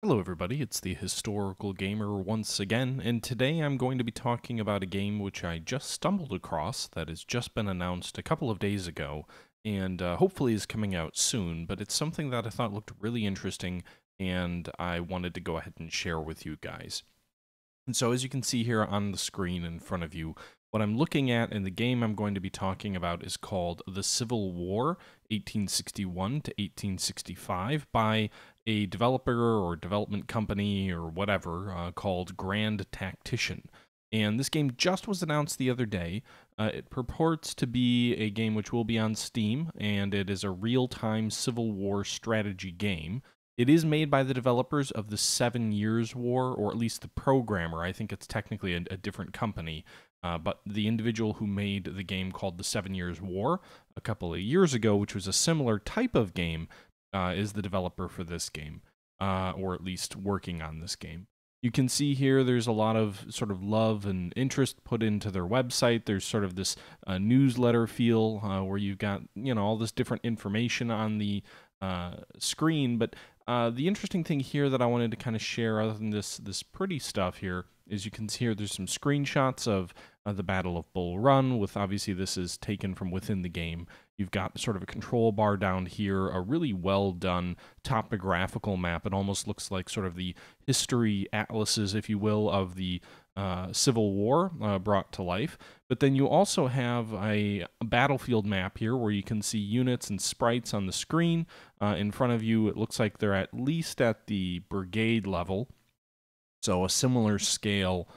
Hello everybody, it's the Historical Gamer once again, and today I'm going to be talking about a game which I just stumbled across that has just been announced a couple of days ago, and hopefully is coming out soon, but it's something that I thought looked really interesting, and I wanted to go ahead and share with you guys. And so as you can see here on the screen in front of you, what I'm looking at in the game I'm going to be talking about is called The Civil War, 1861 to 1865, by a developer or development company or whatever called Grand Tactician. And this game just was announced the other day. It purports to be a game which will be on Steam, and it is a real-time Civil War strategy game. It is made by the developers of the 7 Years' War, or at least the programmer. I think it's technically a different company. But the individual who made the game called the 7 Years' War a couple of years ago, which was a similar type of game, is the developer for this game, or at least working on this game. You can see here there's a lot of sort of love and interest put into their website. There's sort of this newsletter feel where you've got, all this different information on the screen. But the interesting thing here that I wanted to kind of share, other than this pretty stuff here, is you can see here there's some screenshots of the Battle of Bull Run, with obviously this is taken from within the game. You've got sort of a control bar down here, a really well done topographical map. It almost looks like sort of the history atlases, if you will, of the Civil War brought to life. But then you also have a battlefield map here where you can see units and sprites on the screen. In front of you, it looks like they're at least at the brigade level, so a similar scale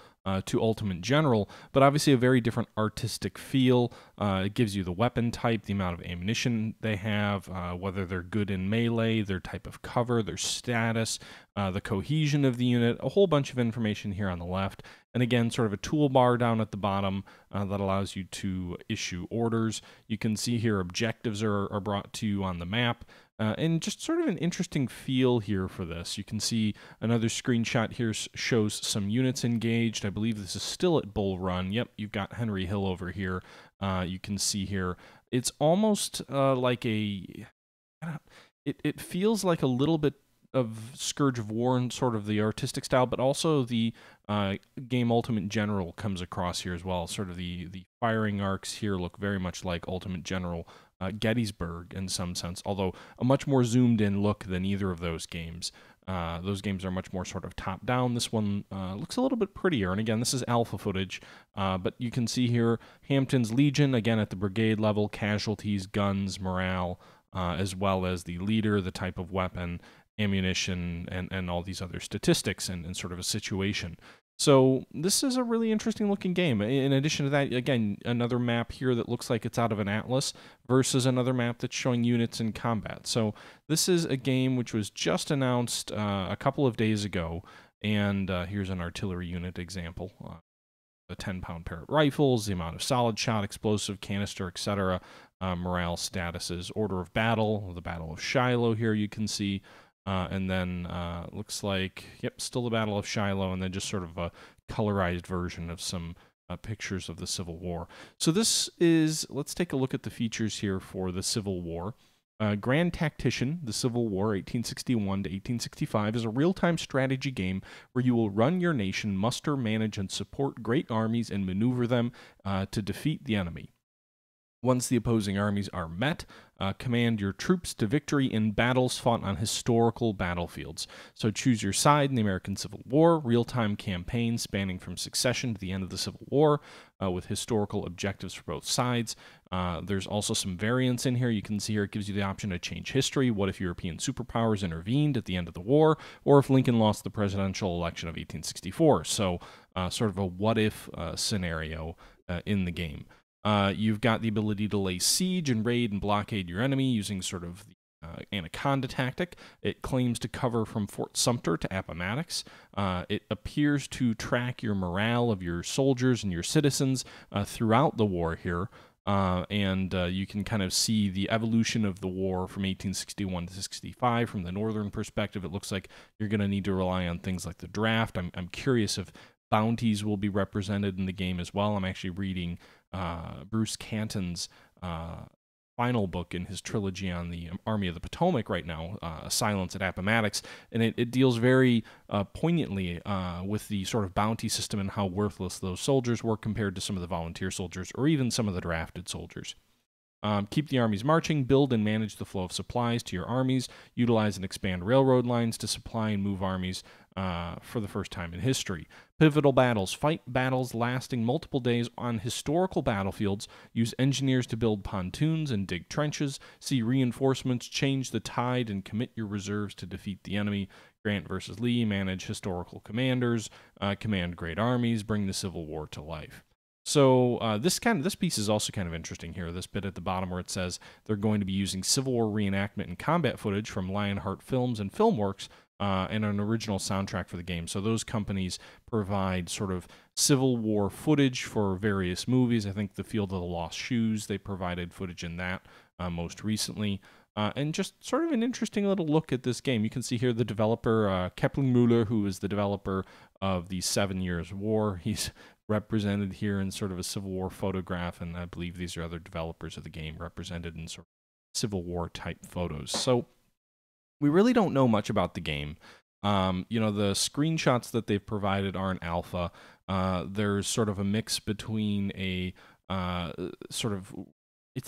to Ultimate General, but obviously a very different artistic feel. It gives you the weapon type, the amount of ammunition they have, whether they're good in melee, their type of cover, their status, the cohesion of the unit, a whole bunch of information here on the left. And again, sort of a toolbar down at the bottom that allows you to issue orders. You can see here objectives are brought to you on the map. And just sort of an interesting feel here for this. You can see another screenshot here shows some units engaged. I believe this is still at Bull Run. Yep, you've got Henry Hill over here. You can see here. It's almost like a... It feels like a little bit of Scourge of War and sort of the artistic style, but also the game Ultimate General comes across here as well. Sort of the firing arcs here look very much like Ultimate General Gettysburg in some sense, although a much more zoomed in look than either of those games. Those games are much more sort of top down. This one looks a little bit prettier, and again, this is alpha footage, but you can see here Hampton's Legion, again at the brigade level, casualties, guns, morale, as well as the leader, the type of weapon, ammunition, and all these other statistics and sort of a situation. So this is a really interesting looking game. In addition to that, again, another map here that looks like it's out of an atlas versus another map that's showing units in combat. So this is a game which was just announced a couple of days ago, and here's an artillery unit example. The 10-pound Parrott rifles, the amount of solid shot, explosive, canister, etc., morale statuses, order of battle, the Battle of Shiloh here you can see. And then looks like, yep, still the Battle of Shiloh, and then just sort of a colorized version of some pictures of the Civil War. So this is, let's take a look at the features here for the Civil War. Grand Tactician, the Civil War, 1861 to 1865, is a real-time strategy game where you will run your nation, muster, manage, and support great armies and maneuver them to defeat the enemy. Once the opposing armies are met, command your troops to victory in battles fought on historical battlefields. So choose your side in the American Civil War, real-time campaign spanning from succession to the end of the Civil War, with historical objectives for both sides. There's also some variants in here. You can see here it gives you the option to change history. What if European superpowers intervened at the end of the war, or if Lincoln lost the presidential election of 1864? So sort of a what-if scenario in the game. You've got the ability to lay siege and raid and blockade your enemy using sort of the Anaconda tactic. It claims to cover from Fort Sumter to Appomattox. It appears to track your morale of your soldiers and your citizens throughout the war here. And you can kind of see the evolution of the war from 1861 to 65 from the northern perspective. It looks like you're going to need to rely on things like the draft. I'm curious if bounties will be represented in the game as well. I'm actually reading Bruce Canton's final book in his trilogy on the Army of the Potomac right now, Silence at Appomattox, and it deals very poignantly with the sort of bounty system and how worthless those soldiers were compared to some of the volunteer soldiers or even some of the drafted soldiers. Keep the armies marching, build and manage the flow of supplies to your armies, utilize and expand railroad lines to supply and move armies for the first time in history. Pivotal battles, fight battles lasting multiple days on historical battlefields, use engineers to build pontoons and dig trenches, see reinforcements, change the tide, and commit your reserves to defeat the enemy. Grant versus Lee, manage historical commanders, command great armies, bring the Civil War to life. So this piece is also kind of interesting here. This bit at the bottom where it says they're going to be using Civil War reenactment and combat footage from Lionheart Films and Filmworks and an original soundtrack for the game. So those companies provide sort of Civil War footage for various movies. I think The Field of the Lost Shoes, they provided footage in that most recently. And just sort of an interesting little look at this game. You can see here the developer, Kepling Muller, who is the developer of the 7 Years' War. He's represented here in sort of a Civil War photograph, and I believe these are other developers of the game represented in sort of Civil War type photos. So we really don't know much about the game. The screenshots that they've provided are an alpha. There's sort of a mix between a sort of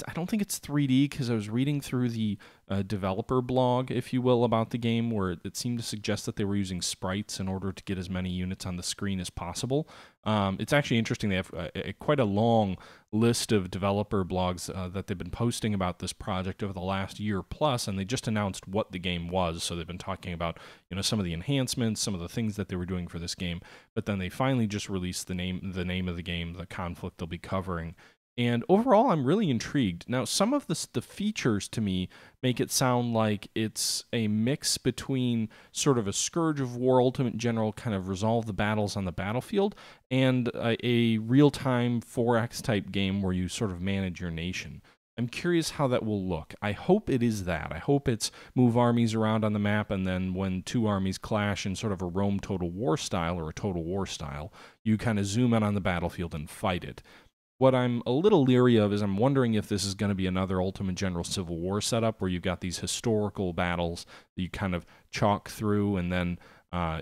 I don't think it's 3D because I was reading through the developer blog, if you will, about the game where it seemed to suggest that they were using sprites in order to get as many units on the screen as possible. It's actually interesting. They have quite a long list of developer blogs that they've been posting about this project over the last year plus, and they just announced what the game was. So they've been talking about some of the enhancements, some of the things that they were doing for this game, but then they finally just released the name of the game, the conflict they'll be covering. And overall, I'm really intrigued. Now, some of the features to me make it sound like it's a mix between sort of a Scourge of War, Ultimate General, kind of resolve the battles on the battlefield, and a real-time 4X type game where you sort of manage your nation. I'm curious how that will look. I hope it is that. I hope it's move armies around on the map, and then when two armies clash in sort of a Rome Total War style or a Total War style, you kind of zoom in on the battlefield and fight it. What I'm a little leery of is I'm wondering if this is going to be another Ultimate General Civil War setup where you've got these historical battles that you kind of chalk through, and then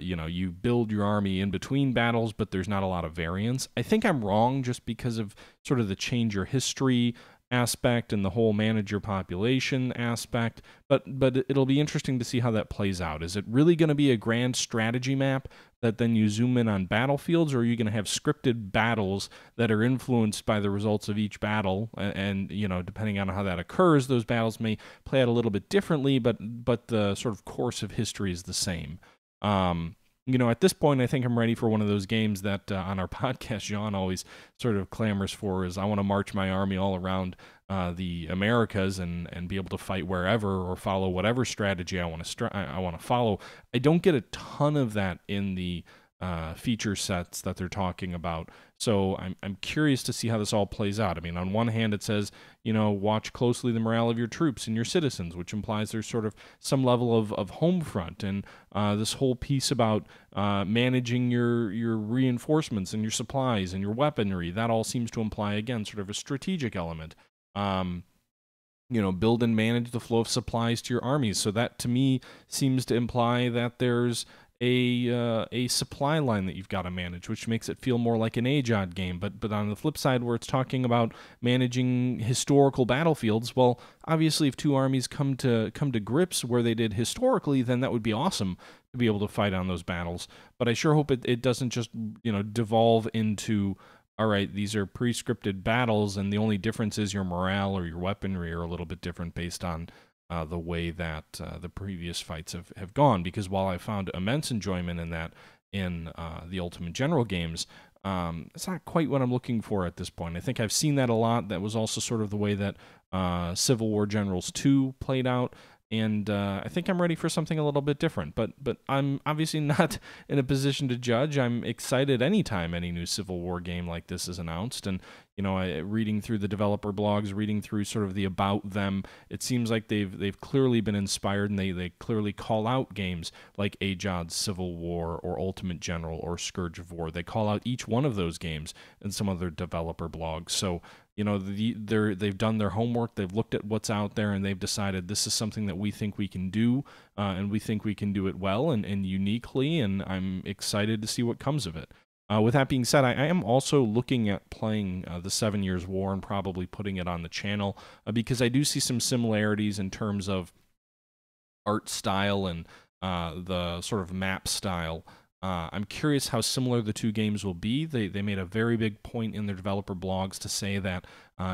you build your army in between battles, but there's not a lot of variance. I think I'm wrong just because of sort of the change your history aspect and the whole manage your population aspect, but it'll be interesting to see how that plays out. Is it really going to be a grand strategy map that then you zoom in on battlefields, or are you going to have scripted battles that are influenced by the results of each battle, and depending on how that occurs, those battles may play out a little bit differently, but the sort of course of history is the same. At this point, I think I'm ready for one of those games that on our podcast, John always sort of clamors for, is I want to march my army all around the Americas and be able to fight wherever or follow whatever strategy I want to follow. I don't get a ton of that in the feature sets that they're talking about. So I'm curious to see how this all plays out. I mean, on one hand, it says, watch closely the morale of your troops and your citizens, which implies there's sort of some level of home front. And this whole piece about managing your reinforcements and your supplies and your weaponry, that all seems to imply, again, sort of a strategic element. Build and manage the flow of supplies to your armies. So that, to me, seems to imply that there's a supply line that you've got to manage, which makes it feel more like an AJOD game. But on the flip side, where it's talking about managing historical battlefields, well, obviously, if two armies come to grips where they did historically, then that would be awesome to be able to fight on those battles. But I sure hope it doesn't just devolve into, all right, these are pre-scripted battles, and the only difference is your morale or your weaponry are a little bit different based on the way that the previous fights have gone. Because while I found immense enjoyment in that in the Ultimate General games, it's not quite what I'm looking for at this point. I think I've seen that a lot. That was also sort of the way that Civil War Generals 2 played out. And I think I'm ready for something a little bit different. But I'm obviously not in a position to judge. I'm excited anytime any new Civil War game like this is announced. And, reading through the developer blogs, reading through sort of the about them, it seems like they've clearly been inspired, and they clearly call out games like AJOD's Civil War or Ultimate General or Scourge of War. They call out each one of those games in some of their developer blogs. So, you know, they've done their homework, they've looked at what's out there, and they've decided this is something that we think we can do, and we think we can do it well and uniquely, and I'm excited to see what comes of it. With that being said, I am also looking at playing the 7 Years' War and probably putting it on the channel because I do see some similarities in terms of art style and the sort of map style. I'm curious how similar the two games will be. They made a very big point in their developer blogs to say that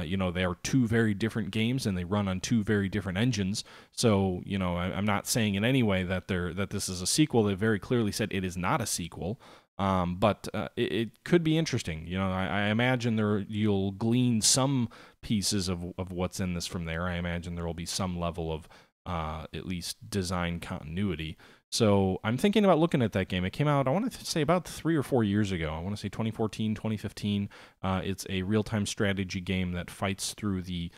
you know, they are two very different games and they run on two very different engines. So you know, I'm not saying in any way that this is a sequel. They very clearly said it is not a sequel. But it could be interesting. You know, I imagine you'll glean some pieces of what's in this from there. I imagine there will be some level of at least design continuity. So I'm thinking about looking at that game. It came out, I want to say, about 3 or 4 years ago. I want to say 2014, 2015. It's a real-time strategy game that fights through the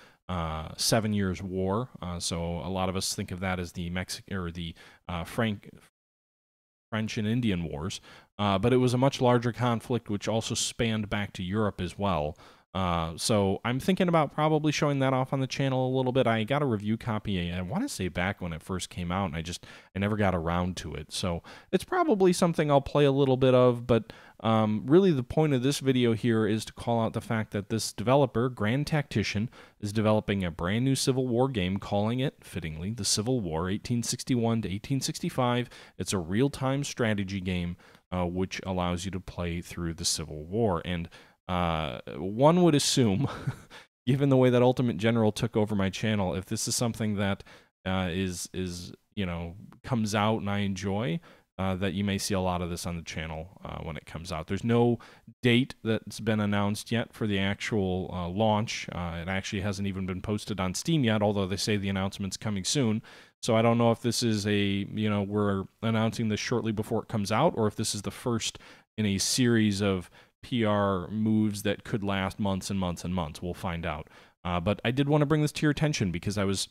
7 Years' War. So a lot of us think of that as the French and Indian Wars, but it was a much larger conflict, which also spanned back to Europe as well. So I'm thinking about probably showing that off on the channel a little bit. I got a review copy, I want to say back when it first came out, and I never got around to it. So it's probably something I'll play a little bit of, but really the point of this video here is to call out the fact that this developer, Grand Tactician, is developing a brand new Civil War game, calling it, fittingly, the Civil War, 1861 to 1865. It's a real-time strategy game, which allows you to play through the Civil War. And one would assume, given the way that Ultimate General took over my channel, if this is something that is you know, comes out and I enjoy, that you may see a lot of this on the channel when it comes out. There's no date that's been announced yet for the actual launch. It actually hasn't even been posted on Steam yet, although they say the announcement's coming soon. So I don't know if this is you know, we're announcing this shortly before it comes out, or if this is the first in a series of PR moves that could last months and months and months. We'll find out. But I did want to bring this to your attention because I was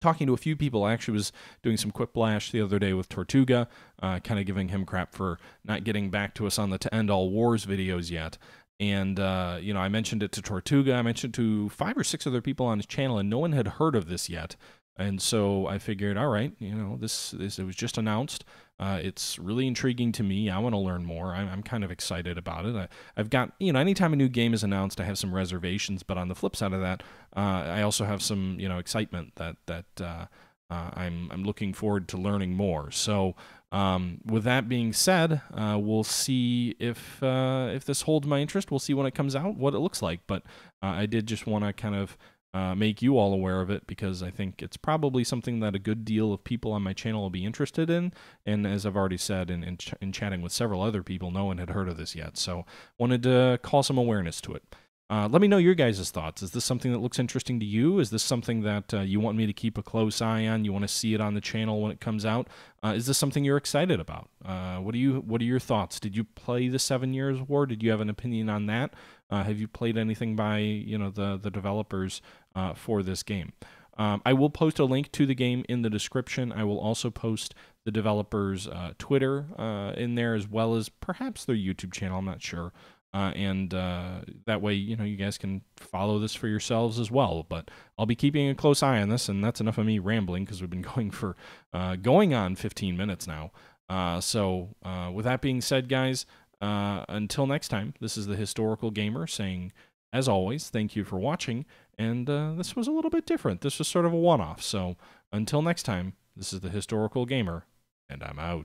talking to a few people. I actually was doing some quiplash the other day with Tortuga, kind of giving him crap for not getting back to us on the To End All Wars videos yet. And, you know, I mentioned it to Tortuga. I mentioned it to 5 or 6 other people on his channel, and no one had heard of this yet. And so I figured, all right, you know, this it was just announced. It's really intriguing to me. I want to learn more. I'm kind of excited about it. I've got, you know, anytime a new game is announced, I have some reservations. But on the flip side of that, I also have some, you know, excitement that I'm looking forward to learning more. So with that being said, we'll see if this holds my interest. We'll see when it comes out what it looks like. But I did just want to kind of make you all aware of it because I think it's probably something that a good deal of people on my channel will be interested in. And as I've already said in chatting with several other people, no one had heard of this yet. So wanted to call some awareness to it. Let me know your guys' thoughts. Is this something that looks interesting to you? Is this something that you want me to keep a close eye on? You want to see it on the channel when it comes out? Is this something you're excited about? What are your thoughts? Did you play the 7 Years' War? Did you have an opinion on that? Have you played anything by, you know, the developers for this game? I will post a link to the game in the description. I will also post the developers' Twitter in there, as well as perhaps their YouTube channel. I'm not sure. And that way, you know, you guys can follow this for yourselves as well. But I'll be keeping a close eye on this, and that's enough of me rambling because we've been going on 15 minutes now. So with that being said, guys, until next time, this is the Historical Gamer saying, as always, thank you for watching. And this was a little bit different. This was sort of a one-off. So until next time, this is the Historical Gamer, and I'm out.